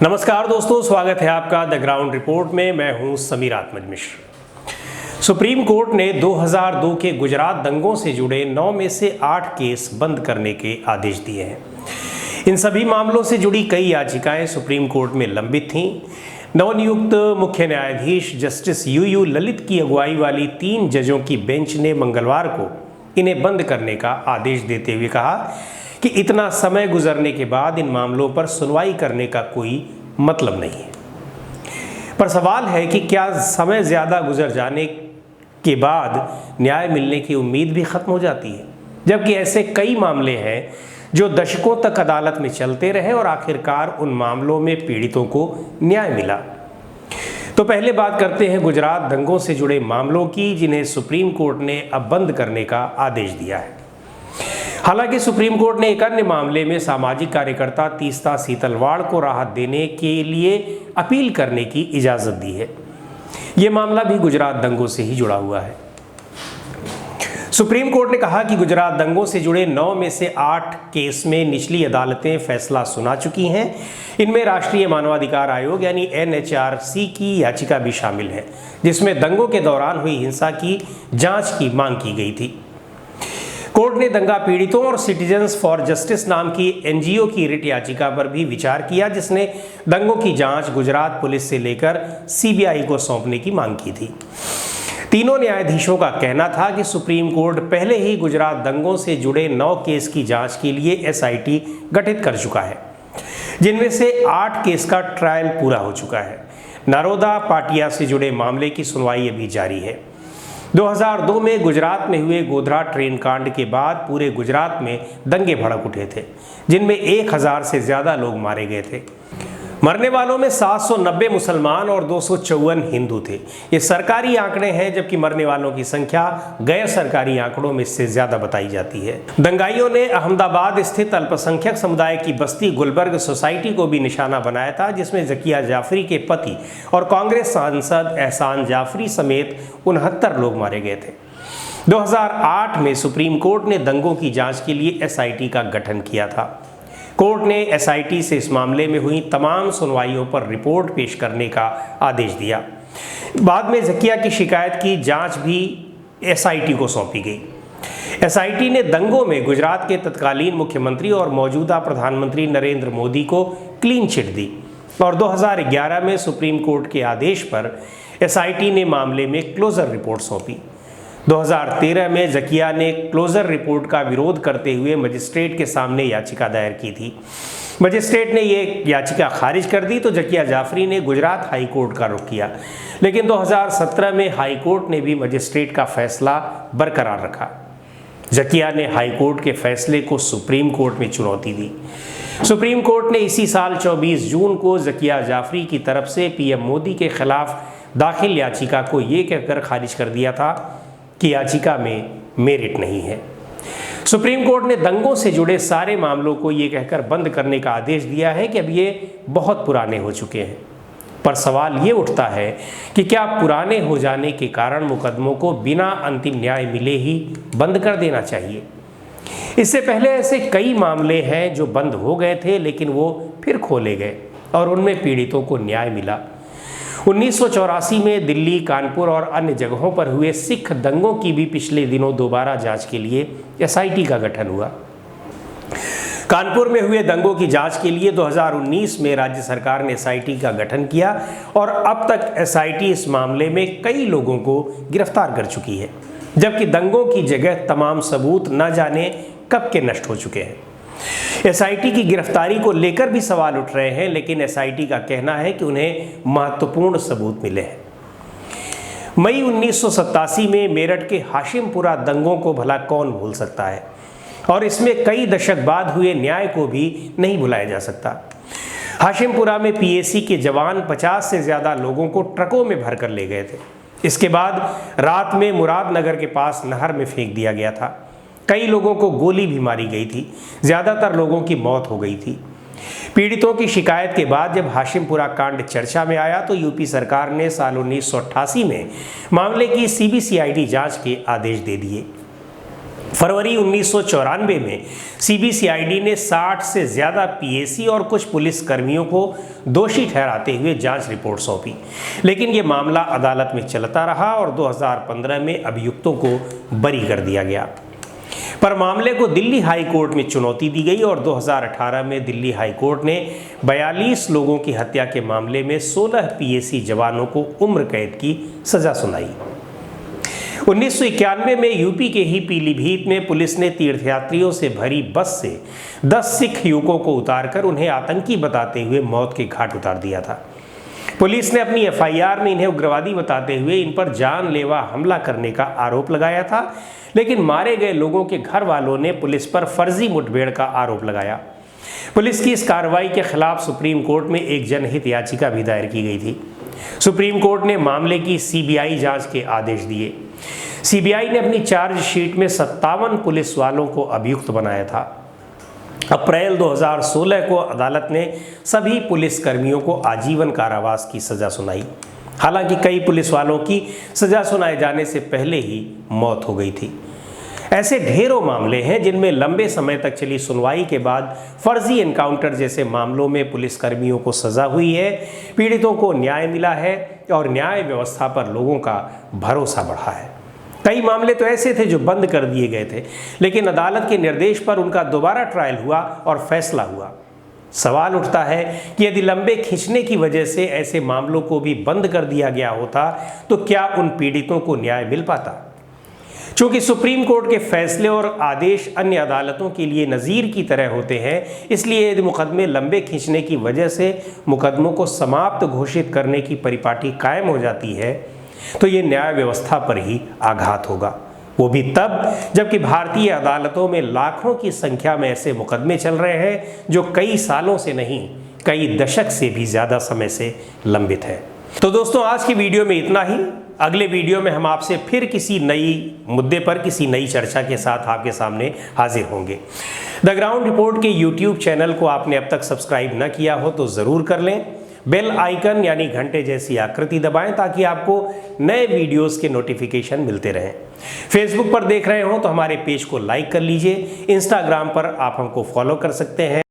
नमस्कार दोस्तों, स्वागत है आपका द ग्राउंड रिपोर्ट में। मैं हूं समीर आत्मज मिश्र। सुप्रीम कोर्ट ने 2002 के गुजरात दंगों से जुड़े 9 में से 8 केस बंद करने के आदेश दिए हैं। इन सभी मामलों से जुड़ी कई याचिकाएं सुप्रीम कोर्ट में लंबित थीं। नवनियुक्त मुख्य न्यायाधीश जस्टिस यूयू ललित की अगुवाई वाली 3 जजों की बेंच ने मंगलवार को इन्हें बंद करने का आदेश देते हुए कहा कि इतना समय गुजरने के बाद इन मामलों पर सुनवाई करने का कोई मतलब नहीं है। पर सवाल है कि क्या समय ज़्यादा गुजर जाने के बाद न्याय मिलने की उम्मीद भी ख़त्म हो जाती है, जबकि ऐसे कई मामले हैं जो दशकों तक अदालत में चलते रहे और आखिरकार उन मामलों में पीड़ितों को न्याय मिला। तो पहले बात करते हैं गुजरात दंगों से जुड़े मामलों की, जिन्हें सुप्रीम कोर्ट ने अब बंद करने का आदेश दिया है। हालांकि सुप्रीम कोर्ट ने एक अन्य मामले में सामाजिक कार्यकर्ता तीस्ता सीतलवाड़ को राहत देने के लिए अपील करने की इजाज़त दी है। ये मामला भी गुजरात दंगों से ही जुड़ा हुआ है। सुप्रीम कोर्ट ने कहा कि गुजरात दंगों से जुड़े 9 में से 8 केस में निचली अदालतें फैसला सुना चुकी हैं। इनमें राष्ट्रीय मानवाधिकार आयोग यानी NHRC की याचिका भी शामिल है, जिसमें दंगों के दौरान हुई हिंसा की जांच की मांग की गई थी। कोर्ट ने दंगा पीड़ितों और सिटीजन्स फॉर जस्टिस नाम की NGO की रिट याचिका पर भी विचार किया, जिसने दंगों की जांच गुजरात पुलिस से लेकर CBI को सौंपने की मांग की थी। तीनों न्यायाधीशों का कहना था कि सुप्रीम कोर्ट पहले ही गुजरात दंगों से जुड़े 9 केस की जांच के लिए SIT गठित कर चुका है, जिनमें से 8 केस का ट्रायल पूरा हो चुका है। नरोदा पाटिया से जुड़े मामले की सुनवाई अभी जारी है। 2002 में गुजरात में हुए गोधरा ट्रेन कांड के बाद पूरे गुजरात में दंगे भड़क उठे थे, जिनमें 1000 से ज़्यादा लोग मारे गए थे। मरने वालों में 790 मुसलमान और 254 हिंदू थे। ये सरकारी आंकड़े हैं, जबकि मरने वालों की संख्या गैर सरकारी आंकड़ों में इससे ज़्यादा बताई जाती है। दंगाइयों ने अहमदाबाद स्थित अल्पसंख्यक समुदाय की बस्ती गुलबर्ग सोसाइटी को भी निशाना बनाया था, जिसमें जकिया जाफरी के पति और कांग्रेस सांसद एहसान जाफरी समेत 69 लोग मारे गए थे। 2008 में सुप्रीम कोर्ट ने दंगों की जाँच के लिए SIT का गठन किया था। कोर्ट ने SIT से इस मामले में हुई तमाम सुनवाइयों पर रिपोर्ट पेश करने का आदेश दिया। बाद में जकिया की शिकायत की जांच भी SIT को सौंपी गई। SIT ने दंगों में गुजरात के तत्कालीन मुख्यमंत्री और मौजूदा प्रधानमंत्री नरेंद्र मोदी को क्लीन चिट दी और 2011 में सुप्रीम कोर्ट के आदेश पर SIT ने मामले में क्लोजर रिपोर्ट सौंपी। 2013 में जकिया ने क्लोजर रिपोर्ट का विरोध करते हुए मजिस्ट्रेट के सामने याचिका दायर की थी। मजिस्ट्रेट ने ये याचिका खारिज कर दी तो जकिया जाफरी ने गुजरात हाई कोर्ट का रुख किया, लेकिन 2017 में हाई कोर्ट ने भी मजिस्ट्रेट का फैसला बरकरार रखा। जकिया ने हाई कोर्ट के फैसले को सुप्रीम कोर्ट में चुनौती दी। सुप्रीम कोर्ट ने इसी साल 24 जून को जकिया जाफरी की तरफ से PM मोदी के खिलाफ दाखिल याचिका को ये कहकर खारिज कर दिया था कि याचिका में मेरिट नहीं है। सुप्रीम कोर्ट ने दंगों से जुड़े सारे मामलों को ये कहकर बंद करने का आदेश दिया है कि अब ये बहुत पुराने हो चुके हैं। पर सवाल ये उठता है कि क्या पुराने हो जाने के कारण मुकदमों को बिना अंतिम न्याय मिले ही बंद कर देना चाहिए? इससे पहले ऐसे कई मामले हैं जो बंद हो गए थे, लेकिन वो फिर खोले गए और उनमें पीड़ितों को न्याय मिला। 1984 में दिल्ली, कानपुर और अन्य जगहों पर हुए सिख दंगों की भी पिछले दिनों दोबारा जांच के लिए SIT का गठन हुआ। कानपुर में हुए दंगों की जांच के लिए 2019 में राज्य सरकार ने SIT का गठन किया और अब तक SIT इस मामले में कई लोगों को गिरफ्तार कर चुकी है, जबकि दंगों की जगह तमाम सबूत न जाने कब के नष्ट हो चुके हैं। SIT की गिरफ्तारी को लेकर भी सवाल उठ रहे हैं, लेकिन SIT का कहना है कि उन्हें महत्वपूर्ण सबूत मिले हैं। मई 1987 में मेरठ के हाशिमपुरा दंगों को भला कौन भूल सकता है, और इसमें कई दशक बाद हुए न्याय को भी नहीं भुलाया जा सकता। हाशिमपुरा में PAC के जवान 50 से ज़्यादा लोगों को ट्रकों में भर कर ले गए थे। इसके बाद रात में मुरादनगर के पास नहर में फेंक दिया गया था। कई लोगों को गोली भी मारी गई थी। ज़्यादातर लोगों की मौत हो गई थी। पीड़ितों की शिकायत के बाद जब हाशिमपुरा कांड चर्चा में आया तो यूपी सरकार ने साल 1988 में मामले की CBCID जांच के आदेश दे दिए। फरवरी 1994 में सीबीसीआईडी ने 60 से ज़्यादा पीएसी और कुछ पुलिस कर्मियों को दोषी ठहराते हुए जांच रिपोर्ट सौंपी, लेकिन ये मामला अदालत में चलता रहा और 2015 में अभियुक्तों को बरी कर दिया गया। पर मामले को दिल्ली हाई कोर्ट में चुनौती दी गई और 2018 में दिल्ली हाई कोर्ट ने 42 लोगों की हत्या के मामले में 16 पीएसी जवानों को उम्र कैद की सजा सुनाई। 1991 में यूपी के ही पीलीभीत में पुलिस ने तीर्थयात्रियों से भरी बस से 10 सिख युवकों को उतारकर उन्हें आतंकी बताते हुए मौत के घाट उतार दिया था। पुलिस ने अपनी एफआईआर में इन्हें उग्रवादी बताते हुए इन पर जानलेवा हमला करने का आरोप लगाया था, लेकिन मारे गए लोगों के घर वालों ने पुलिस पर फर्जी मुठभेड़ का आरोप लगाया। पुलिस की इस कार्रवाई के खिलाफ सुप्रीम कोर्ट में एक जनहित याचिका भी दायर की गई थी। सुप्रीम कोर्ट ने मामले की सीबीआई जांच के आदेश दिए। सीबीआई ने अपनी चार्जशीट में 57 पुलिस वालों को अभियुक्त बनाया था। अप्रैल 2016 को अदालत ने सभी पुलिस कर्मियों को आजीवन कारावास की सजा सुनाई। हालांकि कई पुलिस वालों की सजा सुनाए जाने से पहले ही मौत हो गई थी। ऐसे ढेरों मामले हैं जिनमें लंबे समय तक चली सुनवाई के बाद फर्जी एनकाउंटर जैसे मामलों में पुलिसकर्मियों को सजा हुई है, पीड़ितों को न्याय मिला है और न्याय व्यवस्था पर लोगों का भरोसा बढ़ा है। कई मामले तो ऐसे थे जो बंद कर दिए गए थे, लेकिन अदालत के निर्देश पर उनका दोबारा ट्रायल हुआ और फैसला हुआ। सवाल उठता है कि यदि लंबे खींचने की वजह से ऐसे मामलों को भी बंद कर दिया गया होता तो क्या उन पीड़ितों को न्याय मिल पाता? चूंकि सुप्रीम कोर्ट के फैसले और आदेश अन्य अदालतों के लिए नज़ीर की तरह होते हैं, इसलिए यदि मुकदमे लंबे खींचने की वजह से मुकदमों को समाप्त घोषित करने की परिपाटी कायम हो जाती है तो ये न्याय व्यवस्था पर ही आघात होगा। वो भी तब जबकि भारतीय अदालतों में लाखों की संख्या में ऐसे मुकदमे चल रहे हैं जो कई सालों से नहीं, कई दशक से भी ज़्यादा समय से लंबित है। तो दोस्तों, आज की वीडियो में इतना ही। अगले वीडियो में हम आपसे फिर किसी नई मुद्दे पर किसी नई चर्चा के साथ आपके सामने हाजिर होंगे। द ग्राउंड रिपोर्ट के यूट्यूब चैनल को आपने अब तक सब्सक्राइब न किया हो तो ज़रूर कर लें। बेल आइकन यानी घंटे जैसी आकृति दबाएं ताकि आपको नए वीडियोस के नोटिफिकेशन मिलते रहें। फेसबुक पर देख रहे हो तो हमारे पेज को लाइक कर लीजिए। इंस्टाग्राम पर आप हमको फॉलो कर सकते हैं।